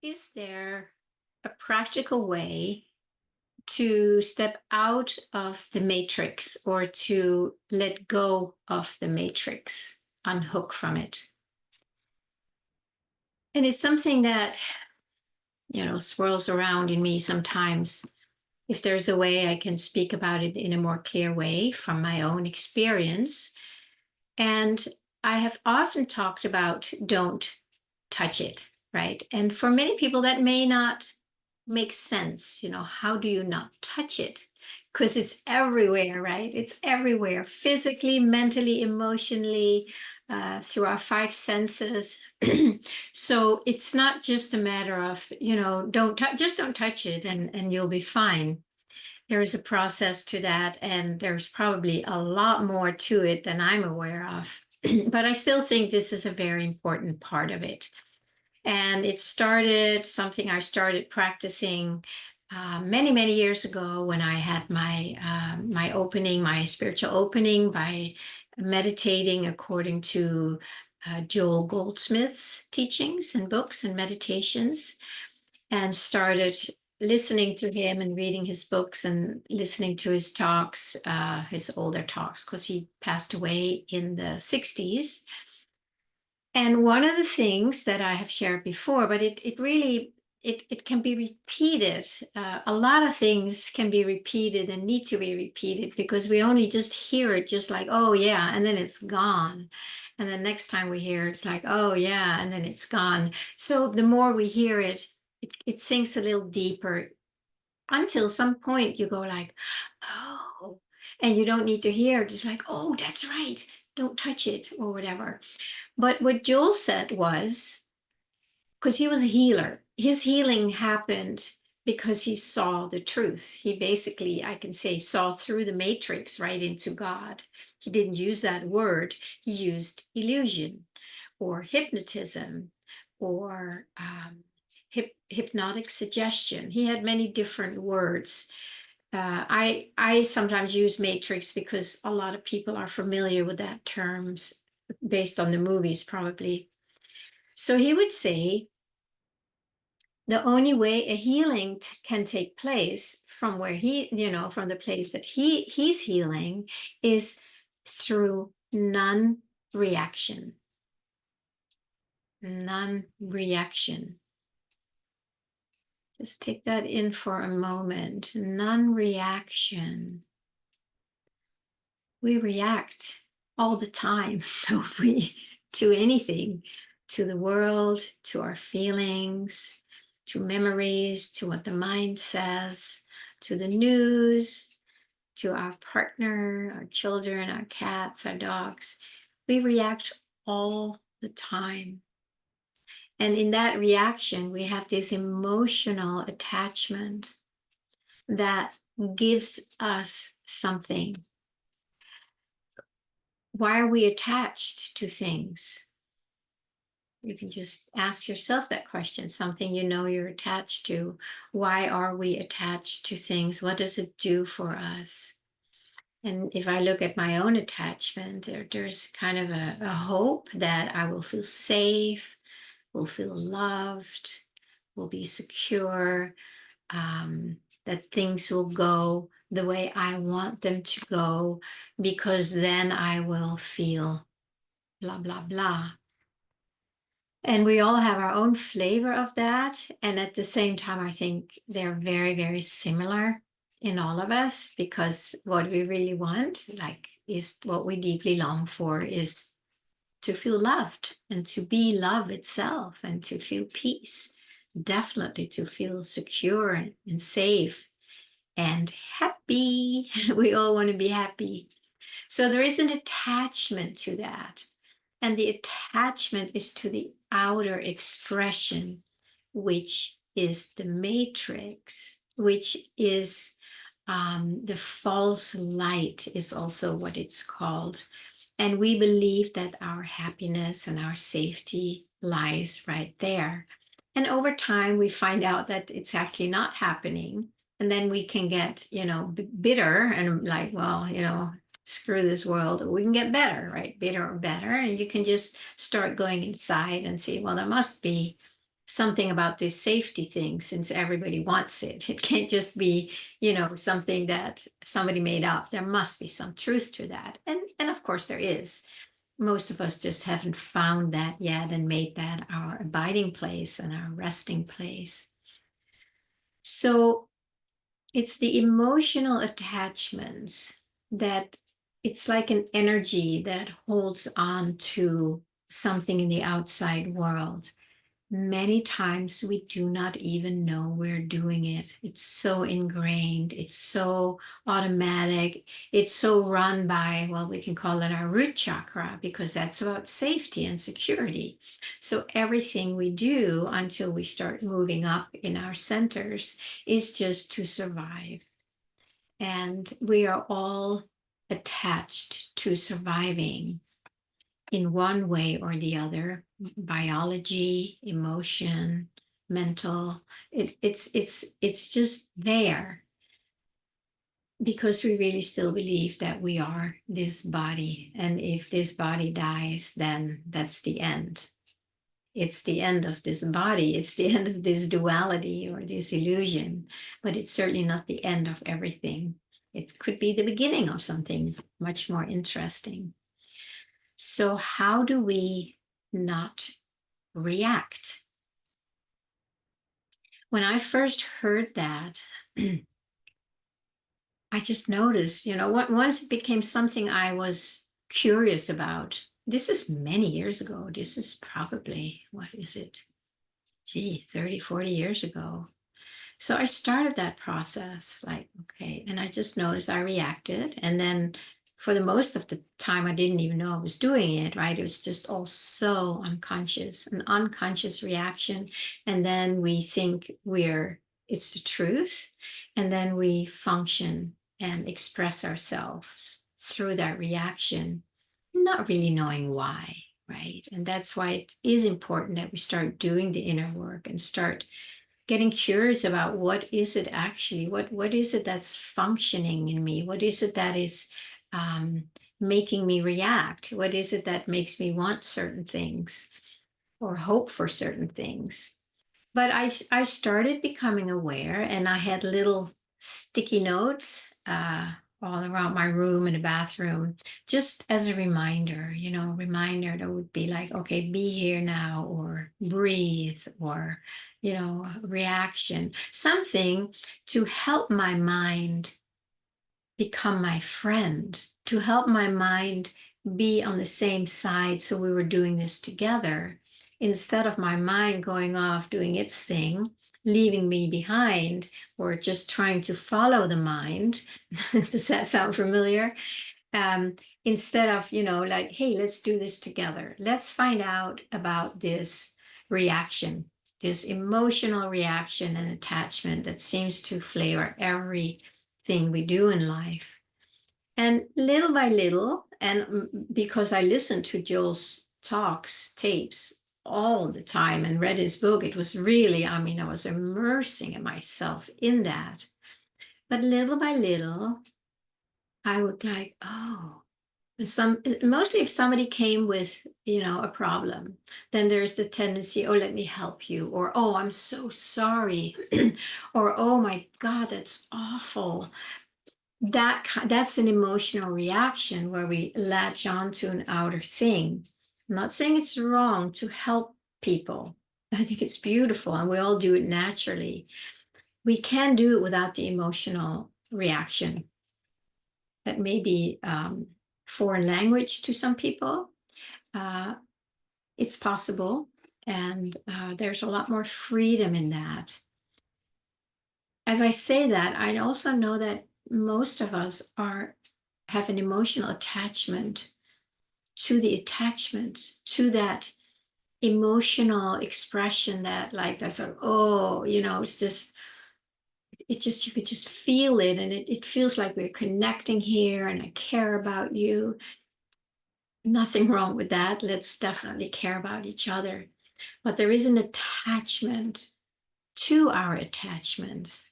Is there a practical way to step out of the matrix or to let go of the matrix, unhook from it? And it's something that, swirls around in me sometimes. If there's a way I can speak about it in a more clear way from my own experience. And I have often talked about don't touch it, right? And for many people, that may not make sense. How do you not touch it? Because it's everywhere, right? It's everywhere, physically, mentally, emotionally, through our five senses. So it's not just a matter of, just don't touch it and you'll be fine. There is a process to that, and there's probably a lot more to it than I'm aware of. But I still think this is a very important part of it. And it started something I started practicing many, many years ago when I had my spiritual opening by meditating according to Joel Goldsmith's teachings and books and meditations, and started listening to him and reading his books and listening to his talks, his older talks, because he passed away in the 60s. And one of the things that I have shared before, but it really, it can be repeated. A lot of things can be repeated and need to be repeated because we only just hear it just like, oh yeah, and then it's gone. And the next time we hear it, it's like, oh yeah, and then it's gone. So the more we hear it, it sinks a little deeper until some point you go like, oh, and you don't need to hear it. It's like, oh, that's right. Don't touch it or whatever. But what Joel said was, because he was a healer, his healing happened because he saw the truth. He basically, I can say, saw through the matrix right into God. He didn't use that word. He used illusion or hypnotism or hypnotic suggestion. He had many different words. I sometimes use matrix because a lot of people are familiar with that terms based on the movies, probably. So he would say the only way a healing can take place from where from the place that he's healing is through non-reaction. Non-reaction. Just take that in for a moment. Non-reaction. We react all the time, don't we, to anything, to the world, to our feelings, to memories, to what the mind says, to the news, to our partner, our children, our cats, our dogs. We react all the time. And in that reaction, we have this emotional attachment that gives us something. Why are we attached to things? You can just ask yourself that question, something you're attached to. Why are we attached to things? What does it do for us? And if I look at my own attachment, there's kind of a hope that I will feel safe, will feel loved, will be secure, that things will go the way I want them to go, because then I will feel blah, blah, blah. And we all have our own flavor of that. And at the same time, I think they're very, very similar in all of us, because what we really want, is what we deeply long for, is to feel loved and to be love itself and to feel peace. Definitely to feel secure and safe and happy. We all want to be happy. So there is an attachment to that. And the attachment is to the outer expression, which is the matrix, which is the false light, is also what it's called. And we believe that our happiness and our safety lies right there. And over time, we find out that it's actually not happening. And then we can get, bitter and like, well, screw this world. We can get better, right? Bitter or better. And you can just start going inside and see, well, there must be something about this safety thing, since everybody wants it. It can't just be, something that somebody made up. There must be some truth to that. And of course there is. Most of us just haven't found that yet and made that our abiding place and our resting place. So it's the emotional attachments that it's like an energy that holds on to something in the outside world. Many times we do not even know we're doing it. It's so ingrained, it's so automatic, it's so run by, well, we can call it our root chakra, because that's about safety and security. So everything we do until we start moving up in our centers is just to survive. And we are all attached to surviving in one way or the other: biology, emotion, mental. It's just there because we really still believe that we are this body, and if this body dies, then that's the end. It's the end of this body, it's the end of this duality or this illusion, but it's certainly not the end of everything. It could be the beginning of something much more interesting. So how do we not react? When I first heard that, I just noticed, once it became something I was curious about. This is many years ago. This is probably, what is it? 30, 40 years ago. So I started that process, like, okay, and I just noticed I reacted. And then for the most of the time, I didn't even know I was doing it, right? It was just all so unconscious, an unconscious reaction. And then we think it's the truth. And then we function and express ourselves through that reaction, not really knowing why, right? And that's why it is important that we start doing the inner work and start getting curious about what is it actually, what is it that's functioning in me, what is it that is making me react, what is it that makes me want certain things or hope for certain things. But I started becoming aware, and I had little sticky notes all around my room and the bathroom, just as a reminder, reminder that would be like, okay, be here now, or breathe, or, reaction, something to help my mind become my friend, to help my mind be on the same side. So we were doing this together instead of my mind going off doing its thing, leaving me behind, or just trying to follow the mind. Does that sound familiar? Instead of, like, hey, let's do this together. Let's find out about this reaction, this emotional reaction and attachment that seems to flavor everything we do in life. And little by little, and because I listened to Joel's talks, tapes all the time and read his book, it was really, I was immersing myself in that. But little by little, I would like, oh, mostly if somebody came with, a problem, then there's the tendency, oh, let me help you, or, oh, I'm so sorry, or, oh my God, that's awful. That's an emotional reaction where we latch onto an outer thing. I'm not saying it's wrong to help people. I think it's beautiful, and we all do it naturally. We can do it without the emotional reaction. That may be foreign language to some people. It's possible, and there's a lot more freedom in that. As I say that, I also know that most of us have an emotional attachment to the attachment, to that emotional expression that, like, that's like, oh, it's just, you could just feel it, and it feels like we're connecting here, and I care about you. Nothing wrong with that. Let's definitely care about each other. But there is an attachment to our attachments.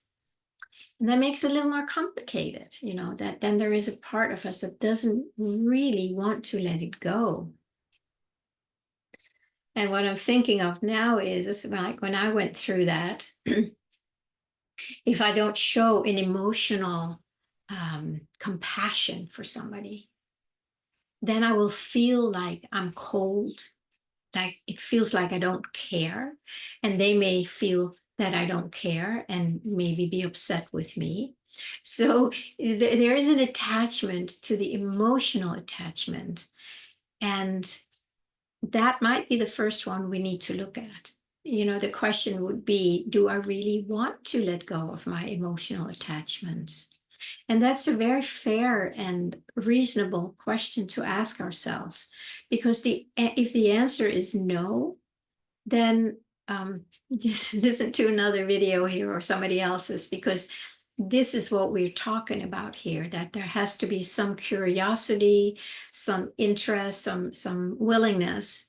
And that makes it a little more complicated, that then there is a part of us that doesn't really want to let it go. And what I'm thinking of now is like when I went through that, if I don't show an emotional compassion for somebody, then I will feel like I'm cold, like it feels like I don't care. And they may feel that I don't care and maybe be upset with me. So there is an attachment to the emotional attachment. And that might be the first one we need to look at. You know, the question would be, do I really want to let go of my emotional attachments? And that's a very fair and reasonable question to ask ourselves, because if the answer is no, then just listen to another video here or somebody else's, because this is what we're talking about here, that there has to be some curiosity, some interest, some willingness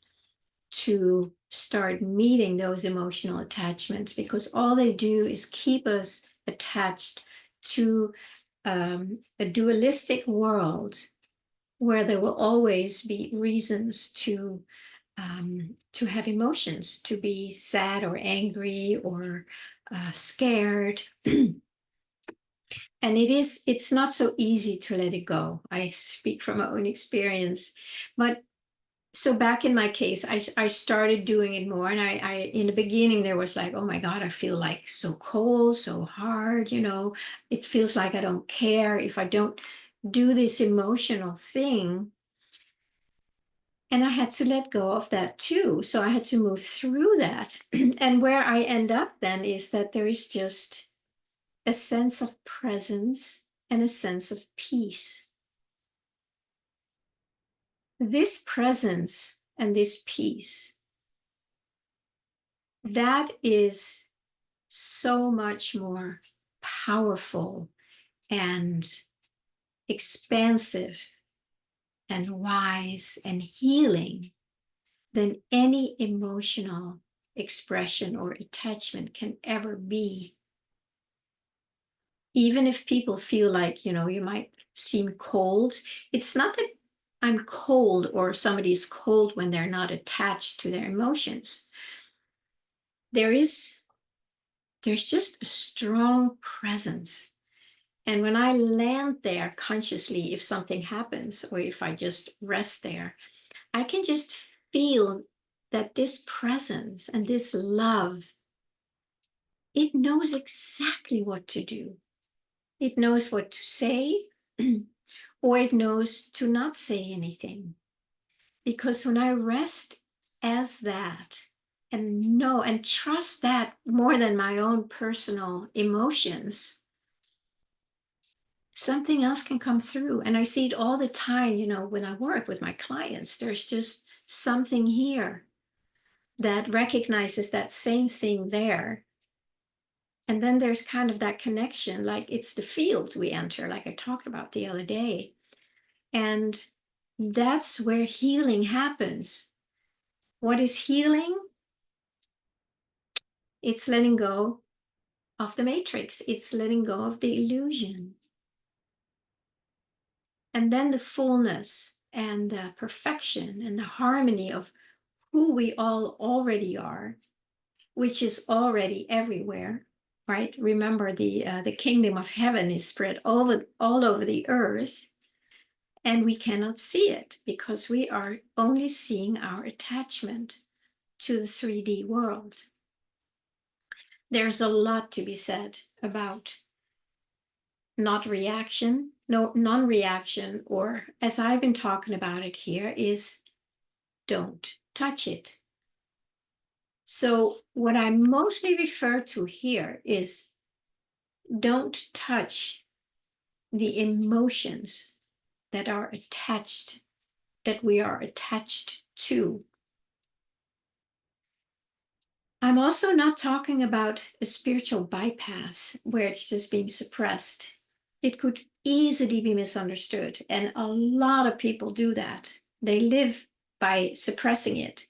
to start meeting those emotional attachments, because all they do is keep us attached to a dualistic world where there will always be reasons to have emotions, to be sad or angry or scared. And it's not so easy to let it go. I speak from my own experience. But so back in my case, I started doing it more. And I in the beginning, there was like, oh my God, I feel like so cold, so hard, you know, it feels like I don't care if I don't do this emotional thing. And I had to let go of that too. So I had to move through that. And where I end up then is that there is just a sense of presence and a sense of peace. This presence and this peace, that is so much more powerful and expansive and wise and healing than any emotional expression or attachment can ever be. Even if people feel like, you know, you might seem cold, it's not that I'm cold or somebody's cold when they're not attached to their emotions. There's just a strong presence. And when I land there consciously, if something happens or if I just rest there, I can just feel that this presence and this love, it knows exactly what to do. It knows what to say, or it knows to not say anything. Because when I rest as that and know and trust that more than my own personal emotions, something else can come through. And I see it all the time, you know, when I work with my clients, there's just something here that recognizes that same thing there. And then there's kind of that connection, like it's the field we enter, like I talked about the other day. And that's where healing happens. What is healing? It's letting go of the matrix. It's letting go of the illusion. And then the fullness and the perfection and the harmony of who we all already are, which is already everywhere, right? Remember, the kingdom of heaven is spread all over the earth, and we cannot see it because we are only seeing our attachment to the 3D world. There's a lot to be said about non-reaction, or as I've been talking about it here, is don't touch it. So what I mostly refer to here is don't touch the emotions that are attached, that we are attached to. I'm also not talking about a spiritual bypass where it's just being suppressed. It could easily be misunderstood, and a lot of people do that. They live by suppressing it.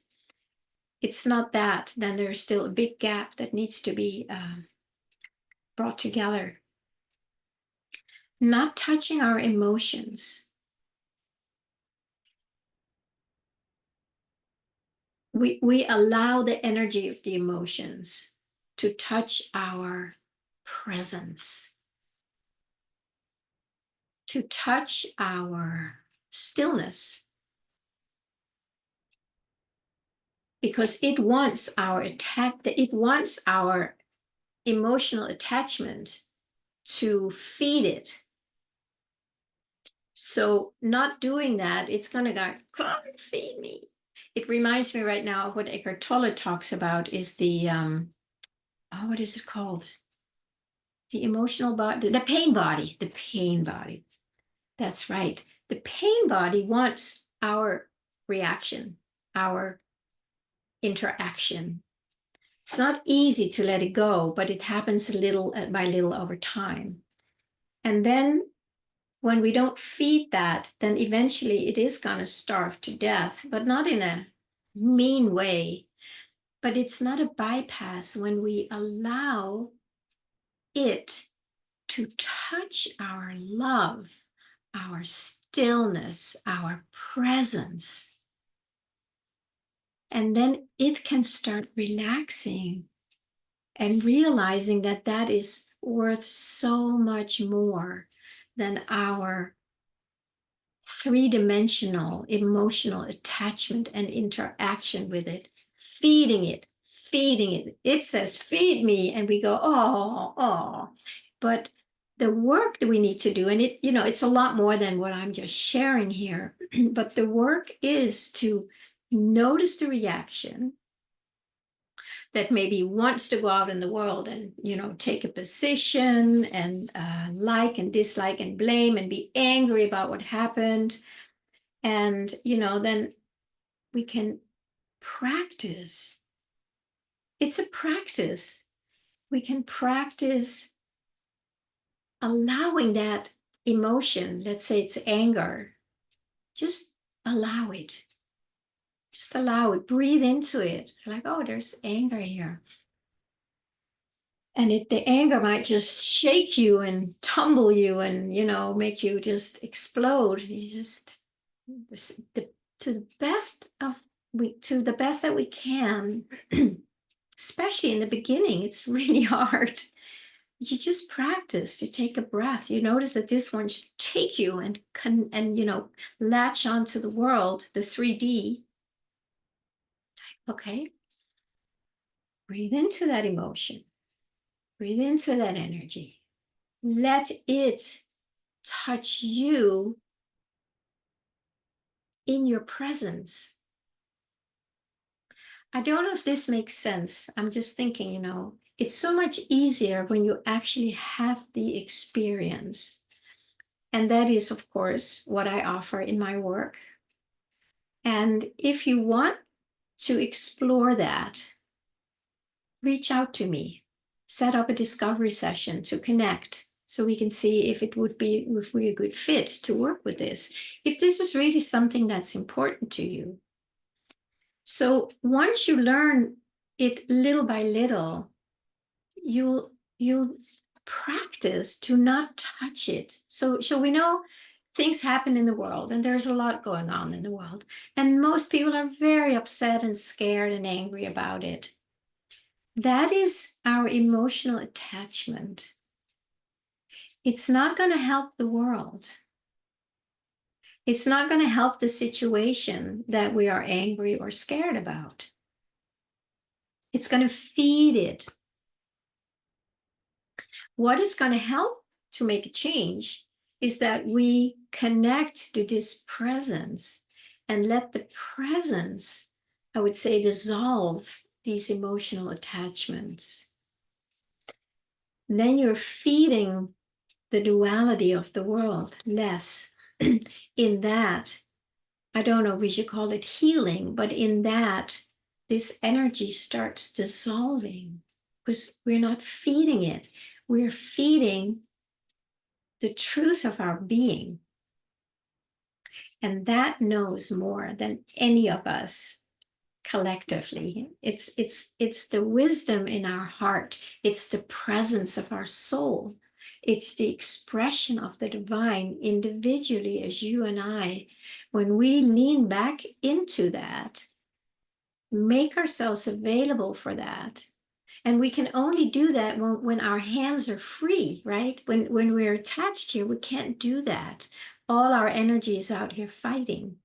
It's not that. Then there's still a big gap that needs to be brought together. Not touching our emotions. we allow the energy of the emotions to touch our presence, to touch our stillness, because it wants our emotional attachment to feed it. So not doing that, it's going to go, come feed me. It reminds me right now of what Eckhart Tolle talks about is the, what is it called? The emotional body, the pain body, the pain body. That's right. The pain body wants our reaction, our interaction. It's not easy to let it go, but it happens little by little over time. And then when we don't feed that, then eventually it is going to starve to death, but not in a mean way. But it's not a bypass when we allow it to touch our love, our stillness, our presence. And then it can start relaxing and realizing that that is worth so much more than our three-dimensional emotional attachment and interaction with it, feeding it. It says, feed me, and we go, oh. But the work that we need to do, and it's a lot more than what I'm just sharing here, but the work is to notice the reaction that maybe wants to go out in the world and, take a position and like and dislike and blame and be angry about what happened. And, then we can practice. It's a practice. We can practice allowing that emotion. Let's say it's anger. Just allow it. Just allow it. Breathe into it. Like, oh, there's anger here. And the anger might just shake you and tumble you and, make you just explode. You just, to the best that we can, especially in the beginning, it's really hard. You just practice. You take a breath. You notice that this one should take you and latch onto the world, the 3D. Okay. Breathe into that emotion. Breathe into that energy. Let it touch you in your presence. I don't know if this makes sense. I'm just thinking, it's so much easier when you actually have the experience. And that is, of course, what I offer in my work. And if you want to explore that, reach out to me. Set up a discovery session to connect so we can see if we're a good fit to work with this. If this is really something that's important to you. So once you learn it little by little, you'll practice to not touch it. So we know things happen in the world, and there's a lot going on in the world. And most people are very upset and scared and angry about it. That is our emotional attachment. It's not going to help the world. It's not going to help the situation that we are angry or scared about. It's going to feed it. What is going to help to make a change is that we connect to this presence and let the presence, I would say, dissolve these emotional attachments. And then you're feeding the duality of the world less. In that, I don't know if we should call it healing, but in that, this energy starts dissolving because we're not feeding it. We're feeding the truth of our being. And that knows more than any of us collectively. It's the wisdom in our heart. It's the presence of our soul. It's the expression of the divine individually as you and I. When we lean back into that, make ourselves available for that. And we can only do that when our hands are free, right? When we're attached here, we can't do that. All our energy is out here fighting.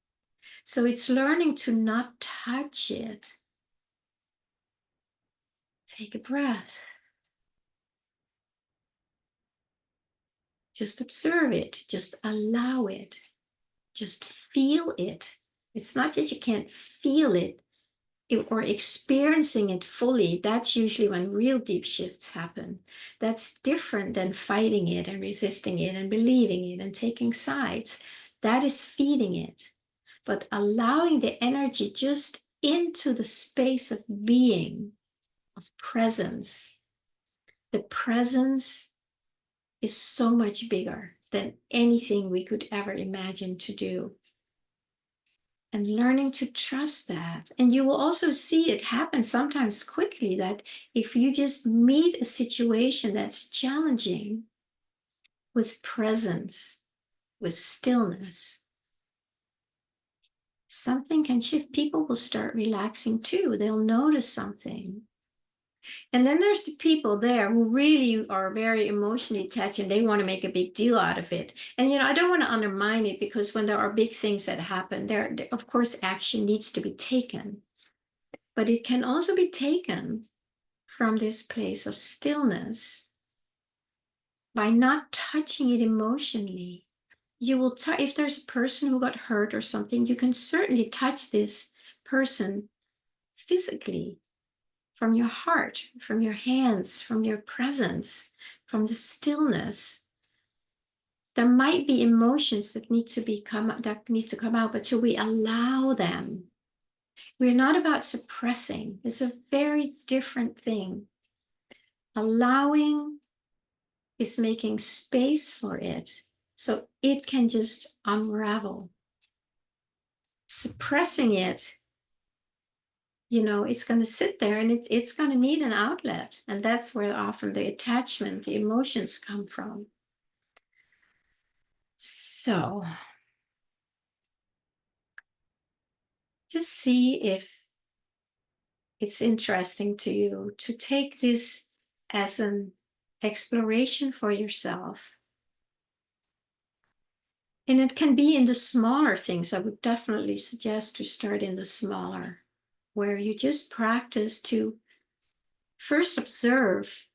So it's learning to not touch it. Take a breath. Just observe it. Just allow it. Just feel it. It's not that you can't feel it or experiencing it fully. That's usually when real deep shifts happen. That's different than fighting it and resisting it and believing it and taking sides. That is feeding it. But allowing the energy just into the space of being, of presence. The presence is so much bigger than anything we could ever imagine to do. And learning to trust that. And you will also see it happen sometimes quickly, that if you just meet a situation that's challenging with presence, with stillness, something can shift. People will start relaxing too. They'll notice something. And then there's the people there who really are very emotionally attached and they want to make a big deal out of it. And, I don't want to undermine it, because when there are big things that happen, there, of course, action needs to be taken. But it can also be taken from this place of stillness by not touching it emotionally. You will if there's a person who got hurt or something, you can certainly touch this person physically, from your heart, from your hands, from your presence, from the stillness. There might be emotions that need to come out, but till we allow them. We're not about suppressing. It's a very different thing. Allowing is making space for it so it can just unravel. Suppressing it, it's going to sit there and it's going to need an outlet. And that's where often the attachment, the emotions come from. So just see if it's interesting to you to take this as an exploration for yourself. And it can be in the smaller things. I would definitely suggest to start in the smaller, where you just practice to first observe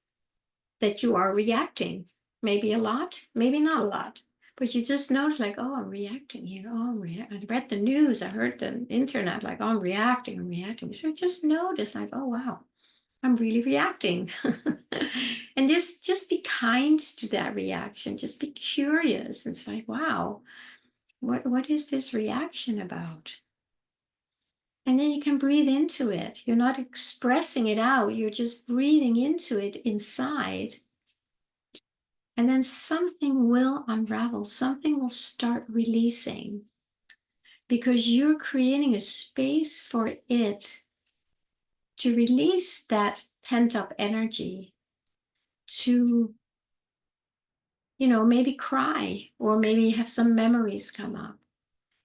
that you are reacting. Maybe a lot, maybe not a lot, but you just notice, like, oh, I'm reacting here. Oh, I read the news, I heard the internet, like, oh, I'm reacting. So just notice, like, oh, wow, I'm really reacting. And just be kind to that reaction. Just be curious. It's like, wow, what is this reaction about? And then you can breathe into it. You're not expressing it out. You're just breathing into it inside. And then something will unravel. Something will start releasing, because you're creating a space for it to release that pent-up energy, to, maybe cry, or maybe have some memories come up.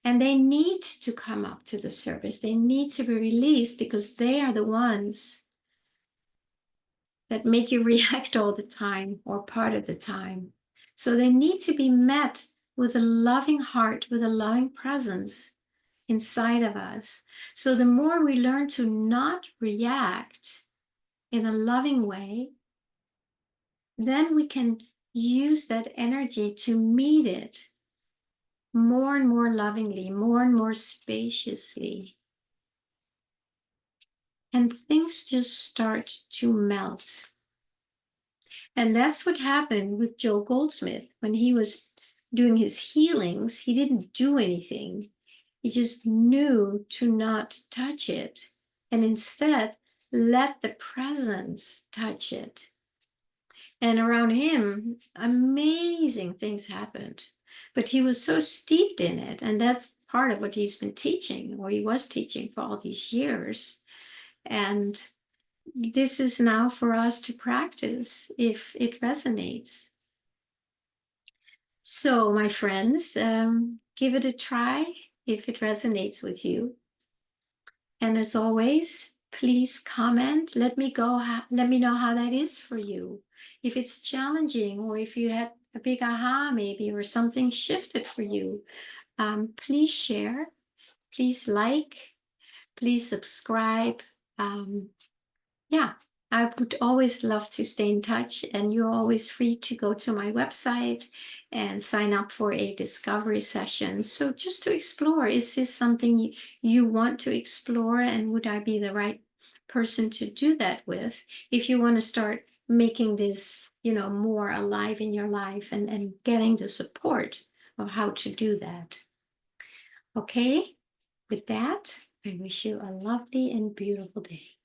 And they need to come up to the surface. They need to be released, because they are the ones that make you react all the time, or part of the time. So they need to be met with a loving heart, with a loving presence inside of us. So the more we learn to not react in a loving way, then we can use that energy to meet it more and more lovingly, more and more spaciously. And things just start to melt. And that's what happened with Joel Goldsmith. When he was doing his healings, he didn't do anything. He just knew to not touch it, and instead let the presence touch it. And around him, amazing things happened. But he was so steeped in it, and that's part of what he's been teaching, or he was teaching for all these years. And this is now for us to practice if it resonates. So, my friends, give it a try if it resonates with you. And as always, please comment. Let me know how that is for you. If it's challenging, or if you had a big aha maybe, or something shifted for you, please share, please like, please subscribe. Yeah, I would always love to stay in touch, and you're always free to go to my website and sign up for a discovery session. So just to explore, is this something you want to explore, and would I be the right person to do that with? If you want to start making this, more alive in your life, and getting the support of how to do that. Okay, with that, I wish you a lovely and beautiful day.